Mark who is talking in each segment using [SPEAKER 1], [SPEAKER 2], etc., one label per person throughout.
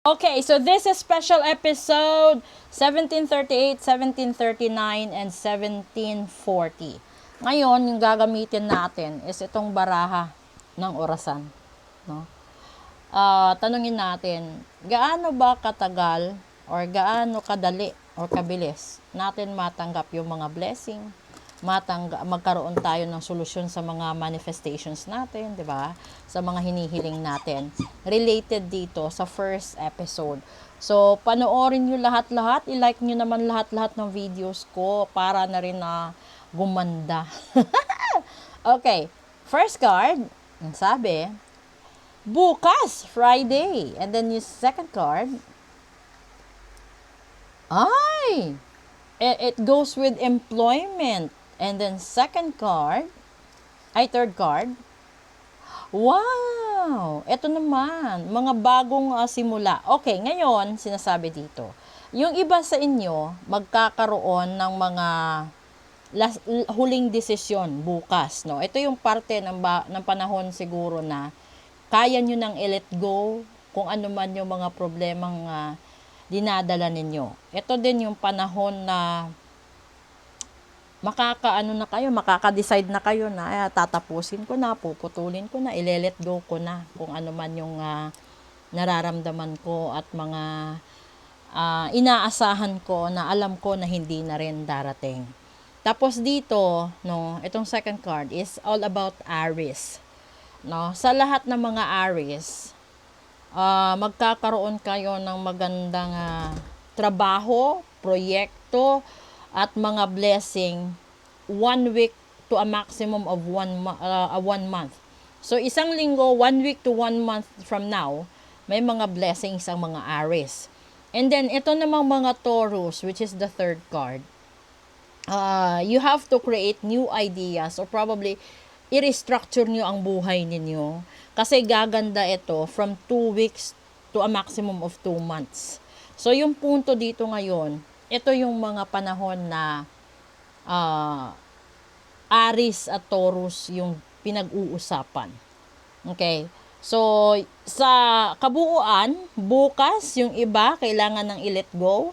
[SPEAKER 1] Okay, so this is special episode 1738, 1739, and 1740. Ngayon, yung gagamitin natin is itong baraha ng orasan. No? Tanungin natin, gaano ba katagal or gaano kadali or kabilis natin matanggap yung mga blessing, magkaroon tayo ng solusyon sa mga manifestations natin, di ba? Sa mga hinihiling natin. Related dito sa first episode. So, panoorin nyo lahat-lahat. I-like nyo naman lahat-lahat ng videos ko para na rin na gumanda. Okay. First card, ang sabi, bukas, Friday. And then yung second card, ay, it goes with employment. And then third card, wow! Ito naman, mga bagong simula. Okay, ngayon, sinasabi dito, yung iba sa inyo, magkakaroon ng mga huling desisyon bukas. No? Ito yung parte ng panahon siguro na kaya nyo nang i-let go kung ano man yung mga problemang dinadala ninyo. Ito din yung panahon na makaka-decide na kayo na tatapusin ko na, puputulin ko na, i-let go ko na kung ano man yung nararamdaman ko at mga inaasahan ko na alam ko na hindi na rin darating. Tapos dito, no, itong second card is all about Aries. No, sa lahat ng mga Aries, magkakaroon kayo ng magandang trabaho, proyekto, at mga blessing 1 week to a maximum of 1 month. So, isang linggo, 1 week to 1 month from now, may mga blessings ang mga Aries. And then, ito namang mga Taurus, which is the third card. You have to create new ideas or probably i-restructure nyo ang buhay ninyo. Kasi gaganda ito from 2 weeks to a maximum of 2 months. So, yung punto dito ngayon, ito yung mga panahon na Aries at Taurus yung pinag-uusapan. Okay? So, sa kabuuan, bukas, yung iba, kailangan ng i-let go.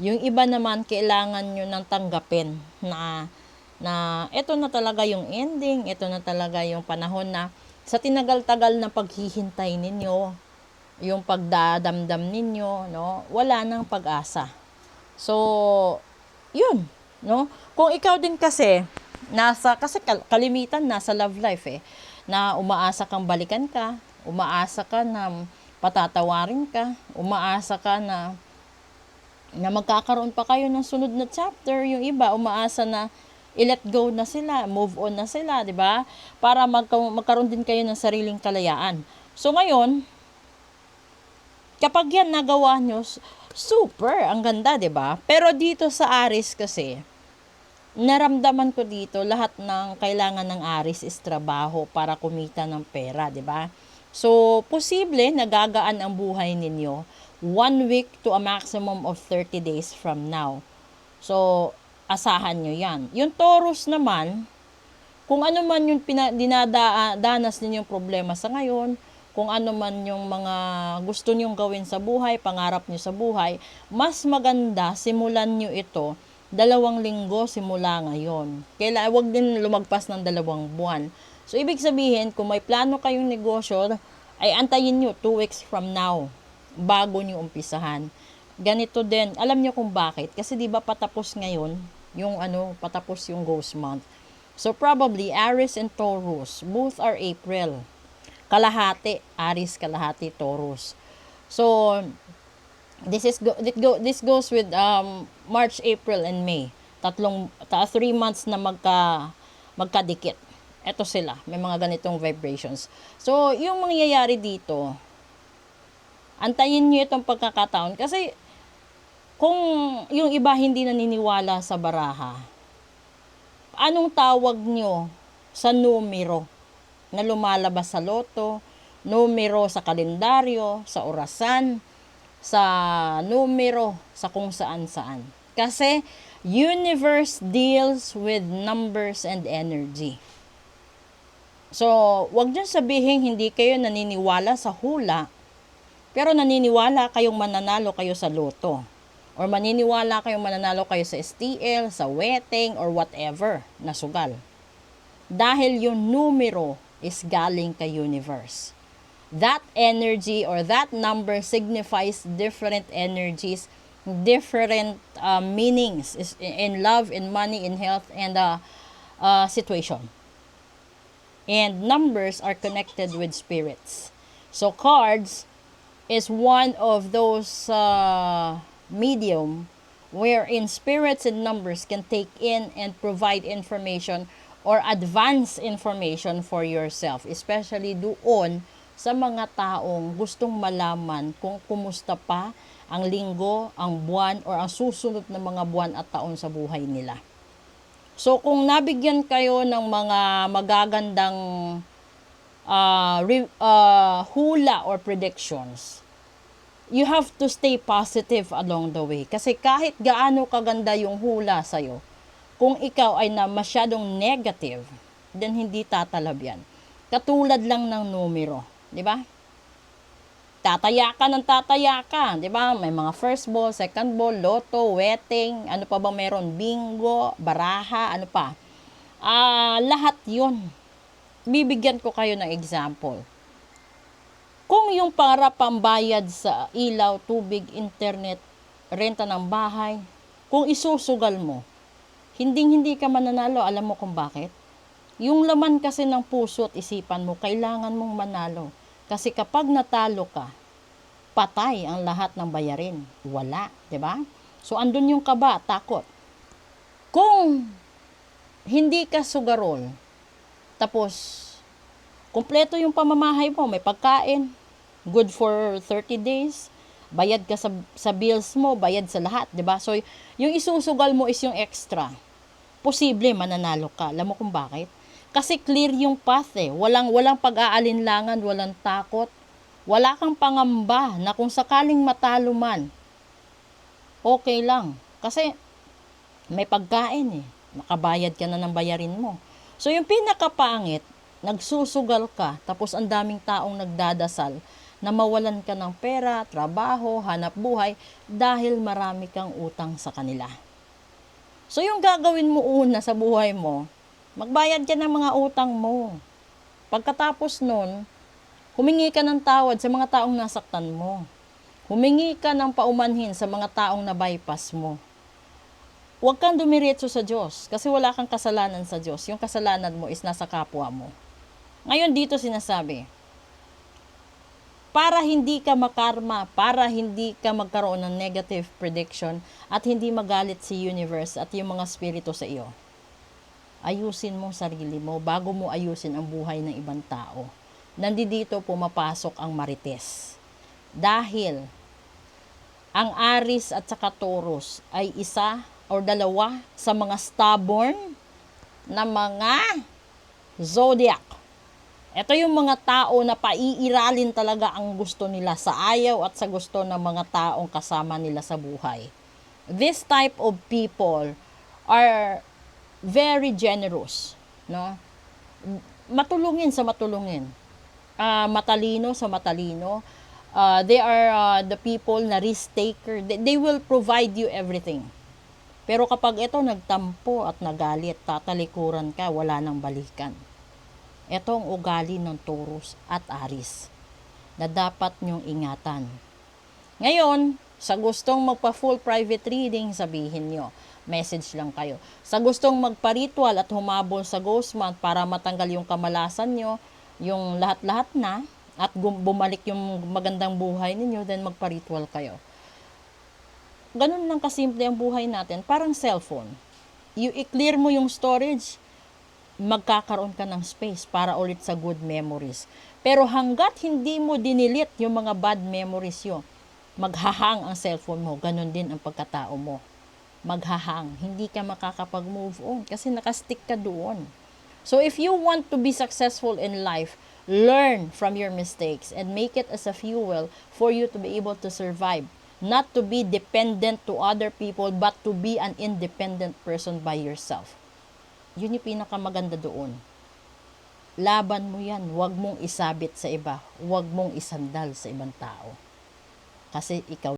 [SPEAKER 1] Yung iba naman, kailangan nyo nang tanggapin na ito na talaga yung ending, ito na talaga yung panahon na sa tinagal-tagal na paghihintay ninyo, yung pagdadamdam ninyo, no, wala nang pag-asa. So, yun, no? Kung ikaw din kasi, kasi kalimitan nasa love life na umaasa kang balikan ka, umaasa ka na patatawarin ka, umaasa ka na magkakaroon pa kayo ng sunod na chapter, yung iba umaasa na i-let go na sila, move on na sila, di ba? Para magkaroon din kayo ng sariling kalayaan. So ngayon, kapag yan nagawa nyo, super, ang ganda, 'di ba? Pero dito sa Aries kasi, naramdaman ko dito lahat ng kailangan ng Aries is trabaho para kumita ng pera, 'di ba? So, posible nagagaan ang buhay ninyo 1 week to a maximum of 30 days from now. So, asahan nyo yan. Yung Taurus naman, kung ano man yung dinadanas ninyong problema sa ngayon, kung ano man yung mga gusto nyong gawin sa buhay, pangarap nyo sa buhay, mas maganda simulan nyo ito 2 linggo simula ngayon. Wag din lumagpas ng 2 buwan. So, ibig sabihin, kung may plano kayong negosyo, ay antayin nyo 2 weeks from now bago nyo umpisahan. Ganito din, alam nyo kung bakit? Kasi di ba patapos ngayon, patapos yung ghost month. So, probably, Aries and Taurus, both are April. Kalahati, Aries, kalahati, Taurus. So, this goes with March, April, and May. 3 months na magkadikit. Ito sila, may mga ganitong vibrations. So, yung mangyayari dito, antayin nyo itong pagkakataon. Kasi, kung yung iba hindi naniniwala sa baraha, anong tawag nyo sa numero na lumalabas sa loto, numero sa kalendaryo, sa orasan, sa numero sa kung saan-saan? Kasi universe deals with numbers and energy. So, wag niyo sabihin hindi kayo naniniwala sa hula, Pero naniniwala kayong mananalo kayo sa loto. Or maniniwala kayong mananalo kayo sa STL, sa wedding, or whatever na sugal. Dahil yung numero is galing kay universe. That energy or that number signifies different energies, different meanings in love, in money, in health, and situation. And numbers are connected with spirits. So cards is one of those medium wherein spirits and numbers can take in and provide information or advance information for yourself, especially doon sa mga taong gustong malaman kung kumusta pa ang linggo, ang buwan, or ang susunod na mga buwan at taon sa buhay nila. So kung nabigyan kayo ng mga magagandang hula or predictions, you have to stay positive along the way. Kasi kahit gaano kaganda yung hula sa'yo, kung ikaw ay na masyadong negative, then hindi tatalab yan. Katulad lang ng numero, di ba? Tataya ka ng tataya ka, di ba? May mga first ball, second ball, loto, wedding, ano pa ba meron? Bingo, baraha, ano pa? Lahat yun. Bibigyan ko kayo ng example. Kung yung para pambayad sa ilaw, tubig, internet, renta ng bahay, kung isusugal mo, hindi ka mananalo, alam mo kung bakit? Yung laman kasi ng puso at isipan mo, kailangan mong manalo. Kasi kapag natalo ka, patay ang lahat ng bayarin. Wala, 'di ba? So andun yung kaba, takot. Kung hindi ka sugarol, tapos kumpleto yung pamamahay mo, may pagkain, good for 30 days, bayad ka sa bills mo, bayad sa lahat, 'di ba? So yung isusugal mo is yung extra. Posible mananalo ka. Alam mo kung bakit? Kasi clear yung path eh. Walang pag-aalinlangan, walang takot. Wala kang pangamba na kung sakaling matalo man, okay lang. Kasi may pagkain eh. Nakabayad ka na ng bayarin mo. So yung pinakapangit, nagsusugal ka, tapos ang daming taong nagdadasal na mawalan ka ng pera, trabaho, hanap buhay, dahil marami kang utang sa kanila. So yung gagawin mo una sa buhay mo, magbayad ka ng mga utang mo. Pagkatapos nun, humingi ka ng tawad sa mga taong nasaktan mo. Humingi ka ng paumanhin sa mga taong na-bypass mo. Huwag kang dumiretso sa Diyos kasi wala kang kasalanan sa Diyos. Yung kasalanan mo is nasa kapwa mo. Ngayon dito sinasabi, para hindi ka makarma, para hindi ka magkaroon ng negative prediction at hindi magalit si universe at yung mga spirito sa iyo. Ayusin mo sarili mo bago mo ayusin ang buhay ng ibang tao. Nandito pumapasok ang marites. Dahil ang Aries at saka Taurus ay isa o dalawa sa mga stubborn na mga zodiac. Ito yung mga tao na paiiralin talaga ang gusto nila sa ayaw at sa gusto ng mga taong kasama nila sa buhay. This type of people are very generous, no? Matulungin sa matulungin. Matalino sa matalino. They are the people na risk taker. They will provide you everything. Pero kapag ito nagtampo at nagalit, tatalikuran ka, wala nang balikan. Ito ang ugali ng Taurus at Aries na dapat nyong ingatan. Ngayon, sa gustong magpa-full private reading, sabihin nyo, message lang kayo. Sa gustong magpa-ritual at humabol sa ghost month para matanggal yung kamalasan nyo, yung lahat-lahat na, at bumalik yung magandang buhay ninyo, then magpa-ritual kayo. Ganun lang kasimple ang buhay natin, parang cellphone. You i-clear mo yung storage, magkakaroon ka ng space para ulit sa good memories. Pero hanggat hindi mo dinilit yung mga bad memories yun, maghahang ang cellphone mo, ganun din ang pagkatao mo. Maghahang, hindi ka makakapag-move on kasi nakastick ka doon. So if you want to be successful in life, learn from your mistakes and make it as a fuel for you to be able to survive. Not to be dependent to other people, but to be an independent person by yourself. Yun yung pinakamaganda doon. Laban mo yan. Huwag mong isabit sa iba. Huwag mong isandal sa ibang tao. Kasi ikaw